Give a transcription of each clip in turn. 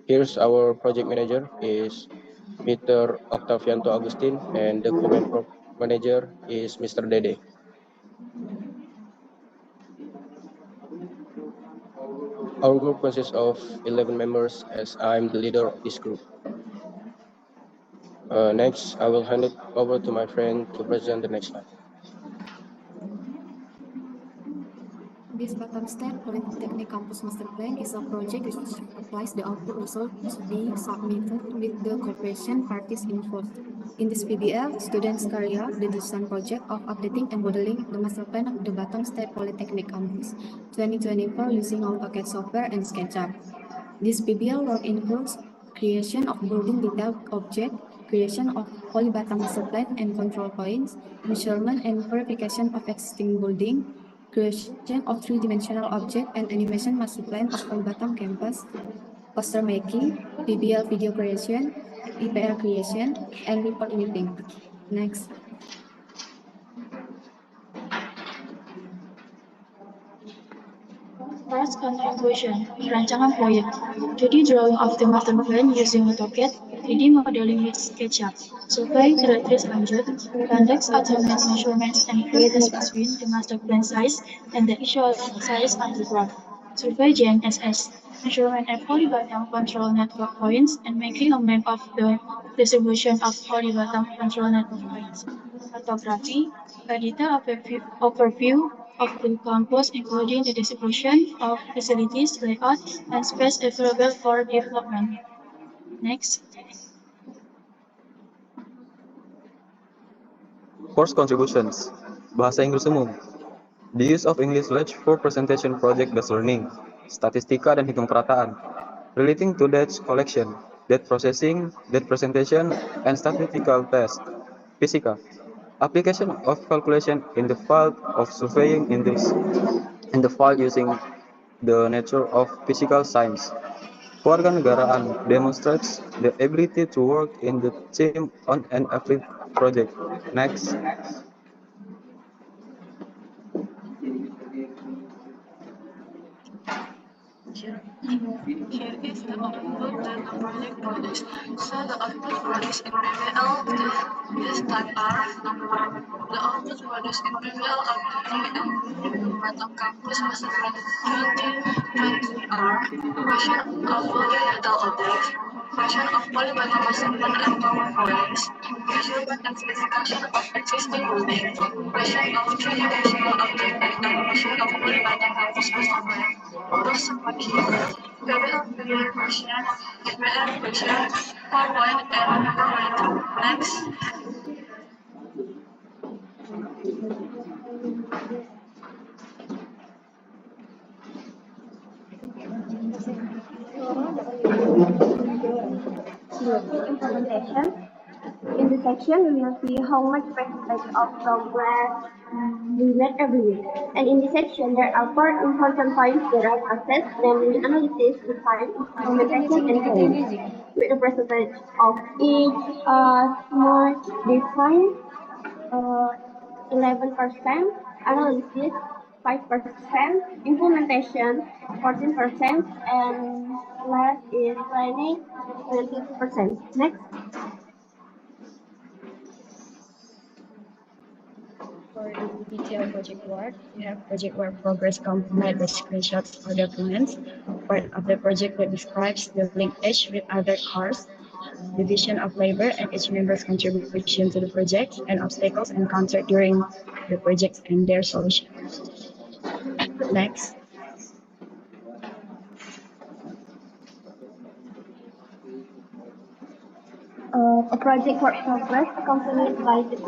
Here's our project manager is Mr. Octavianto Agustin, and the comment manager is Mr. Dede. Our group consists of 11 members, as I'm the leader of this group. Next, I will hand it over to my friend to present the next slide. This Batam State Polytechnic Campus Master Plan is a project which applies the output results to be submitted with the cooperation parties involved. In this PBL, students carry out the design project of updating and modeling the master plan of the Batam State Polytechnic Campus 2024 using AutoCAD software and SketchUp. This PBL work includes creation of building detailed object, creation of Polybatam master plan and control points, measurement and verification of existing building, creation of three-dimensional object and animation master plan of Polybatam campus, poster making, PBL video creation, EPR creation, and report editing. Next. First contribution, rancangan proyek. 2D drawing of the master plan using AutoCAD, 3D modeling with SketchUp. Survey tertulis lanjut, conduct alternate measurements and create a space between the master plan size and the actual size on the graph. Survey GNSS, measurement at Polybatam control network points and making a map of the distribution of Polybatam control network points. Cartography, a detailed overview of the campus, including the distribution of facilities, layout, and space available for development. Next. Course contributions. Bahasa Inggris Umum. The use of English language for presentation project-based learning. Statistika dan hitung perataan. Relating to data collection, data processing, data presentation, and statistical test. Fisika. Application of calculation in the field of surveying in the field using the nature of physical science. Kewarganegaraan demonstrates the ability to work in the team on an every project. Next. Here is the output that the project produced. So the output produced in PBL is type R, number 1. The output produced in PBL updating and Batam campus master plan 2020 R, version of polymetal objects, version of Polybatam master plan and PowerPoints, measurement and specification of existing building, version of three-dimensional object and animation of Polybatam campus master plan. Terus sempat PBL version, EPR version, PowerPoint, and PowerPoint. Next. Implementation. In this section, we will see how much percentage of progress we made every week. And in this section, there are 4 important points that are assessed, namely analysis, design, implementation, and planning. With a percentage of each smart design, 11%, analysis, 5%, implementation, 14%, and last is planning, 22%. Next. For the detailed project work, we have project work progress completed with screenshots or documents, part of the project that describes the linkage with other cars, division of labor and each member's contribution to the project, and obstacles encountered during the project and their solution. Next. A project work progress accompanied by the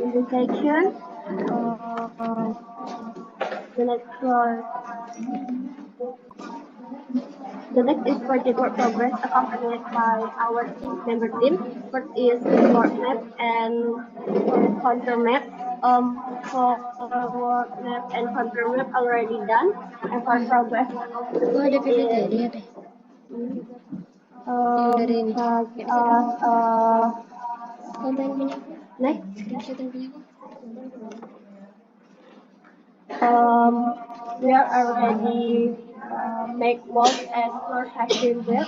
indication. The next is project work progress accompanied by our member team. First is work map and contour map. For work map and contour map already done. And for progress Ada PPT dia deh. Dari ini. Konten punya aku. Next. Konten punya aku. We are already make walls and floors have been built.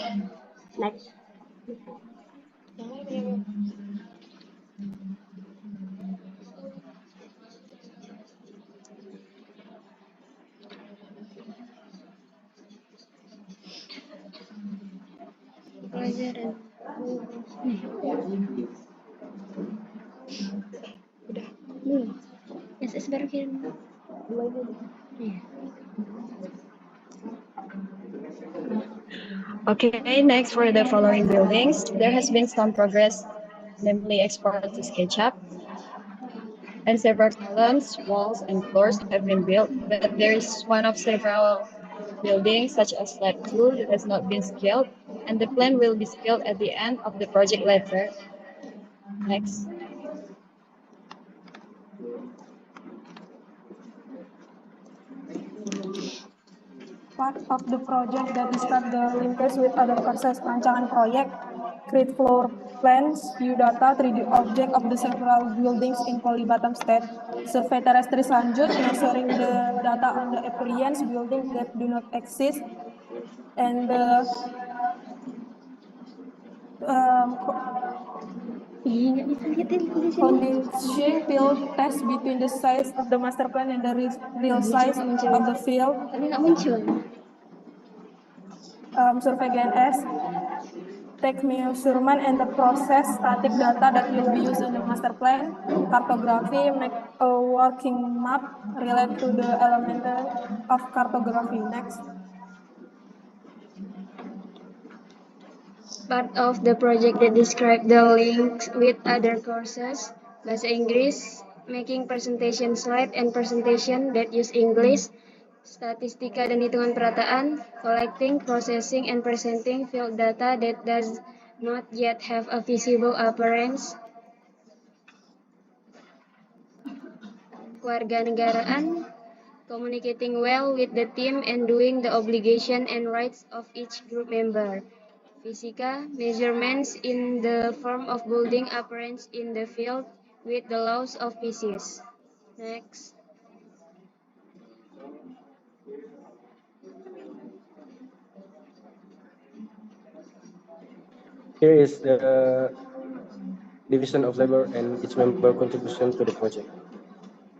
Next. Pelajaran. Udah. Belum. SS baru kirim. Iya. Okay, next for the following buildings, there has been some progress, namely export to SketchUp, and several columns, walls, and floors have been built, but there is one of several buildings, such as Lab 2, that has not been scaled, and the plan will be scaled at the end of the project later. Next. Part of the project that describe the linkage with other courses, rancangan proyek, create floor plans, view data, 3D object of the several buildings in Batam State, survey terrestrial lanjut, measuring the data on the appearance building that do not exist, and the condition field test between the size of the master plan and the real size of the field. Tapi nggak muncul. Survey GNS, take measurement and the process static data that will be used in the master plan, cartography, make a working map related to the element of cartography. Next. Part of the project that describe the links with other courses, Bahasa Inggris, making presentation slide and presentation that use English, statistika dan hitungan perataan, collecting, processing, and presenting field data that does not yet have a visible appearance, kewarganegaraan, communicating well with the team and doing the obligation and rights of each group member. Fisika, measurements in the form of building appearance in the field with the laws of physics. Next. Here is the division of labor and each member contribution to the project.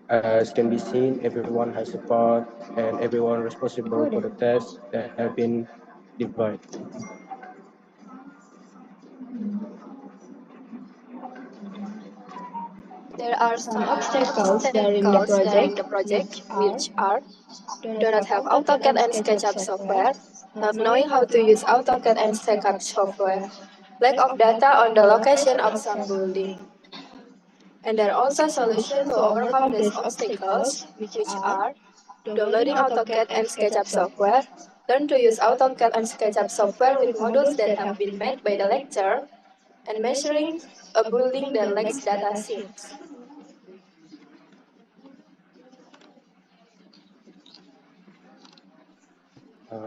As can be seen, everyone has a part and everyone responsible for the tasks that have been divided. There are some obstacles during the project which are do not have AutoCAD and SketchUp software, not knowing how to use AutoCAD and SketchUp software, lack of data on the location of some building. And there are also solutions to overcome these obstacles, which are downloading AutoCAD and SketchUp software, learn to use AutoCAD and SketchUp software with modules that have been made by the lecturer, and measuring a building that lacks data sheets.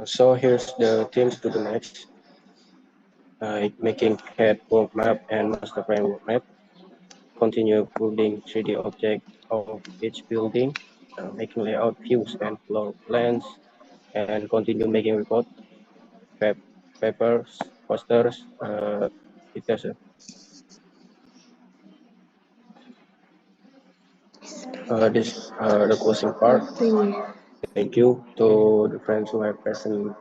So here's the themes to the next, making CAD work map and master plan work map, continue building 3D object of each building, making layout views and floor plans, and continue making report, papers, posters, etc. This the closing part. Thank you to the friends who have present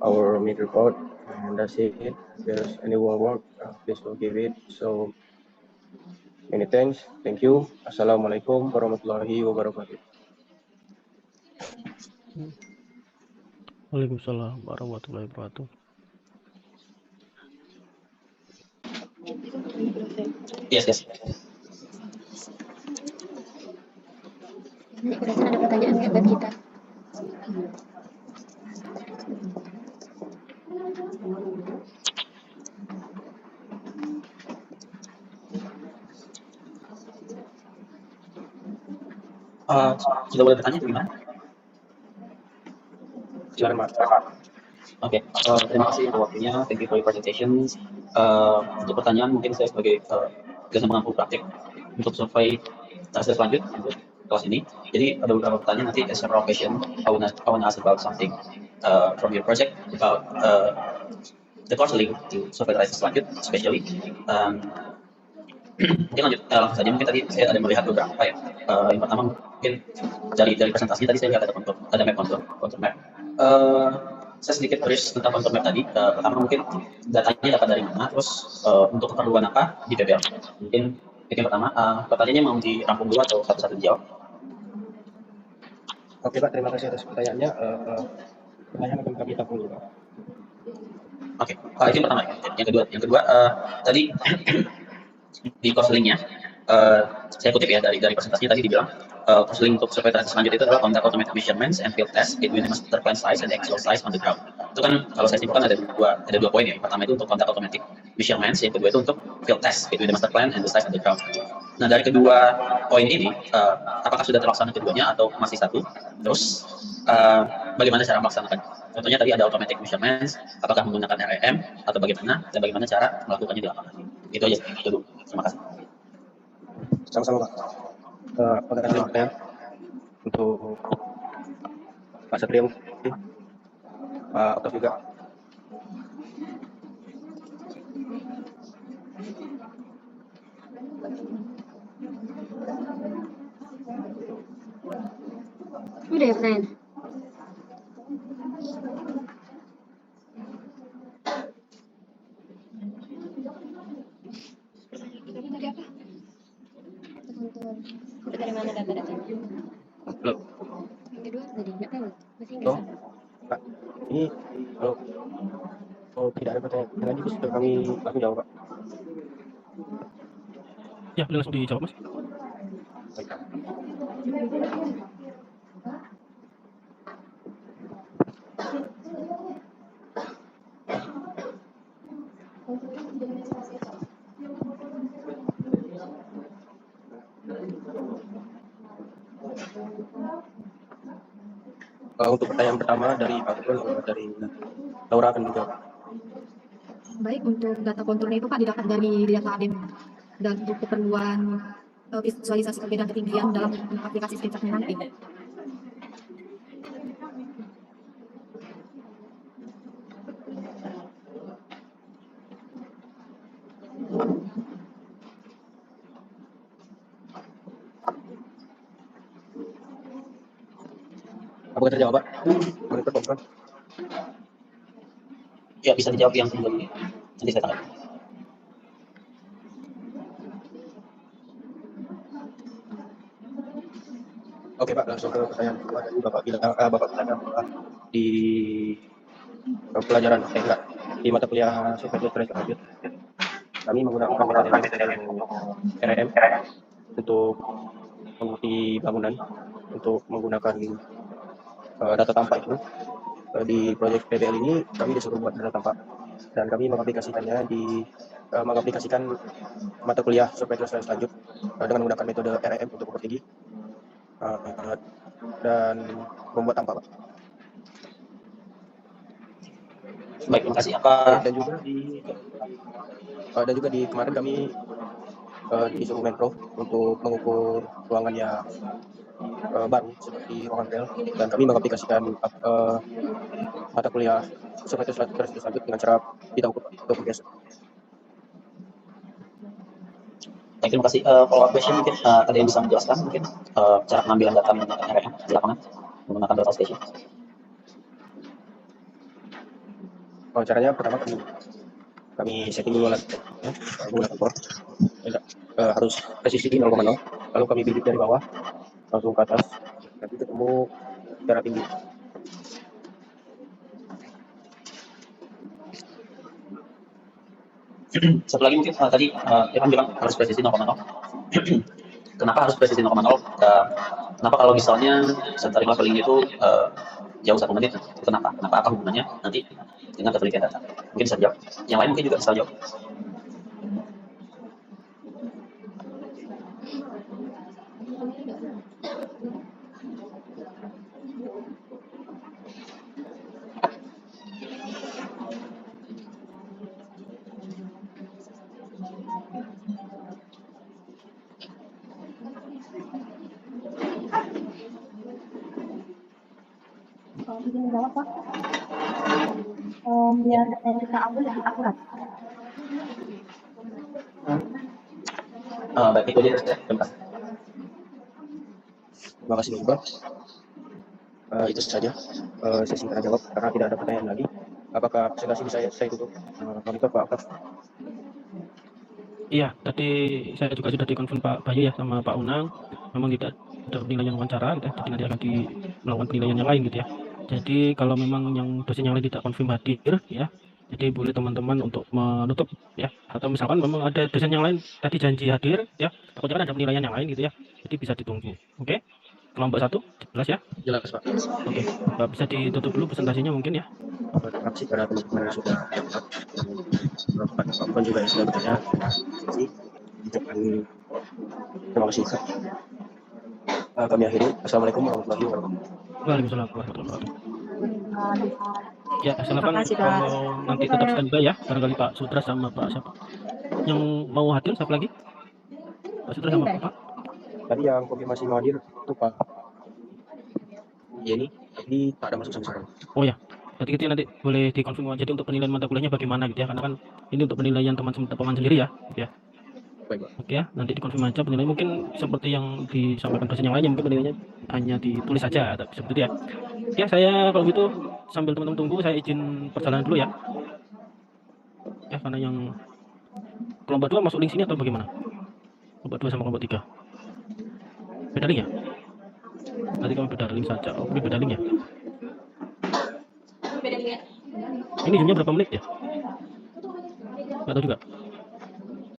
our meet report, and that's it. If there's any more work, please will give it. So many thanks. Thank you. Assalamualaikum warahmatullahi wabarakatuh. Waalaikumsalam warahmatullahi wabarakatuh. Yes. Ini kira-kira ada pertanyaan nggak buat kita? Sudah boleh bertanya atau gimana? Silakan, Pak. Oke, terima kasih untuk waktunya. Thank you for your presentations. Untuk pertanyaan mungkin saya sebagai tugas mengampu praktik untuk survei tahap selanjut. kelas ini. Jadi ada beberapa pertanyaan nanti, several question. I wanna ask about something from your project about the course link to software analysis lanjut, especially. Mungkin lanjut langsung saja. Mungkin tadi saya ada melihat beberapa ya. Yang pertama mungkin dari presentasinya tadi saya lihat ada map contour map. Saya sedikit curious tentang contour map tadi. Pertama mungkin datanya dapat dari mana, terus untuk keperluan apa di PBL. Mungkin itu yang pertama. Pertanyaannya mau dirangkum dulu atau satu-satu dijawab? Oke Pak, terima kasih atas pertanyaannya. Pertanyaan akan kami tampung dulu Pak. Oke, itu yang pertama. Yang kedua tadi di course link-nya, saya kutip ya dari presentasinya tadi dibilang course link untuk software transaksi selanjutnya itu adalah conduct automatic measurements and field test between the master plan size and the actual size on the ground. Itu kan kalau saya simpulkan ada dua poin ya. Yang pertama itu untuk conduct automatic measurements, yang kedua itu untuk field test between the master plan and the size on the ground. Nah dari kedua poin ini, apakah sudah terlaksana keduanya atau masih satu? Terus bagaimana cara melaksanakan? Contohnya tadi ada automatic measurements, apakah menggunakan REM atau bagaimana, dan bagaimana cara melakukannya di lapangan. Itu aja dulu. Terima kasih. Sama-sama Pak. Terima kasih pertanyaan untuk Pak Satria mungkin, Pak Oktav juga. Udah ya, Brian? Tadi apa? Udah dari mana data-datanya? Belum. Yang kedua tadi nggak tahu. Masih Oh, nggak. Pak, ini kalau tidak ada pertanyaan lagi bisa kami langsung jawab Pak. Ya, boleh langsung dijawab Mas. Baik. Untuk pertanyaan pertama dari Pak Tukul, dari Laura akan menjawab. Baik, untuk data konturnya itu Pak didapat dari data ADEM dan untuk keperluan visualisasi perbedaan ketinggian dalam aplikasi SketchUp-nya nanti. Apakah terjawab Pak? Boleh pertanyaan? Ya bisa dijawab yang kedua dulu. Nanti saya tanggapi. Oke Pak, langsung ke pertanyaan kedua. Tadi Bapak bilang bahwa di pelajaran di mata kuliah software lanjut kami menggunakan metode REM untuk menguji bangunan untuk menggunakan data tampak itu. Di proyek PBL ini kami disuruh buat data tampak dan kami mengaplikasikan mata kuliah software lanjut dengan menggunakan metode REM untuk ukur tinggi dan membuat tampak. Baik, terima kasih. Dan juga di kemarin kami disuruh Menprov untuk mengukur ruangan yang baru seperti ruangan rel dan kami mengaplikasikan mata kuliah software lanjut dengan cara kita ukur biasa. Baik, terima kasih. Follow up question mungkin ada yang bisa menjelaskan mungkin cara pengambilan data menggunakan REM di lapangan menggunakan data station. Caranya pertama kami setting dulu alat menggunakan port harus presisi 0,0 lalu kami bidik dari bawah langsung ke atas nanti ketemu jarak tinggi. Satu lagi mungkin tadi Irfan bilang harus presisi 0,0. Kenapa harus presisi 0,0? Kenapa kalau misalnya centering leveling itu jauh 1 menit? Kenapa? Apa hubungannya nanti dengan ketelitian data? Mungkin bisa jawab. Yang lain mungkin juga bisa jawab. izin menjawab Pak. Biar data yang kita ambil lebih akurat. Baik, itu aja ya. Terima kasih. Terima kasih juga. Itu saja sesi tanya jawab karena tidak ada pertanyaan lagi. Apakah presentasi bisa saya tutup? Monitor Pak Akraf. Iya, tadi saya juga sudah dikonfirm Pak Bayu ya sama Pak Unang, memang tidak ada penilaian wawancara gitu ya, jadi nanti akan melakukan penilaian yang lain gitu ya. Jadi kalau memang yang dosen yang lain tidak konfirm hadir ya, jadi boleh teman-teman untuk menutup ya, atau misalkan memang ada dosen yang lain tadi janji hadir ya, takutnya kan ada penilaian yang lain gitu ya, jadi bisa ditunggu. Oke, kelompok 1 jelas ya? Jelas Pak. Oke, bisa ditutup dulu presentasinya mungkin ya. Terima kasih karena teman-teman yang sudah dapat. Pak juga yang sudah bertanya. Terima kasih. Kami akhiri. Assalamualaikum warahmatullahi wabarakatuh. Waalaikumsalam warahmatullahi wabarakatuh. Ya, silakan kalau nanti tetap standby ya, barangkali Pak Sudra sama Pak siapa yang mau hadir, siapa lagi? Pak Sudra sama Pak? Tadi yang konfirmasi mau hadir itu Pak Yeni, jadi tak ada masuk sampai sekarang. Oh ya, berarti kita nanti boleh dikonfirmasi jadi untuk penilaian mata kuliahnya bagaimana gitu ya, karena kan ini untuk penilaian teman-teman sendiri ya, gitu ya. Baik, Pak. Oke ya, nanti dikonfirmasi aja penilaian mungkin seperti yang disampaikan dosen yang lainnya, mungkin penilaiannya hanya ditulis saja, seperti itu ya. Ya, saya kalau gitu sambil teman-teman tunggu, saya izin perjalanan dulu ya. Ya, karena yang kelompok 2 masuk link sini atau bagaimana? Kelompok 2 sama kelompok 3. Beda link ya? Nanti kami beda link saja. Oh, beda link ya? Ini zoomnya berapa menit ya? Nggak tahu juga.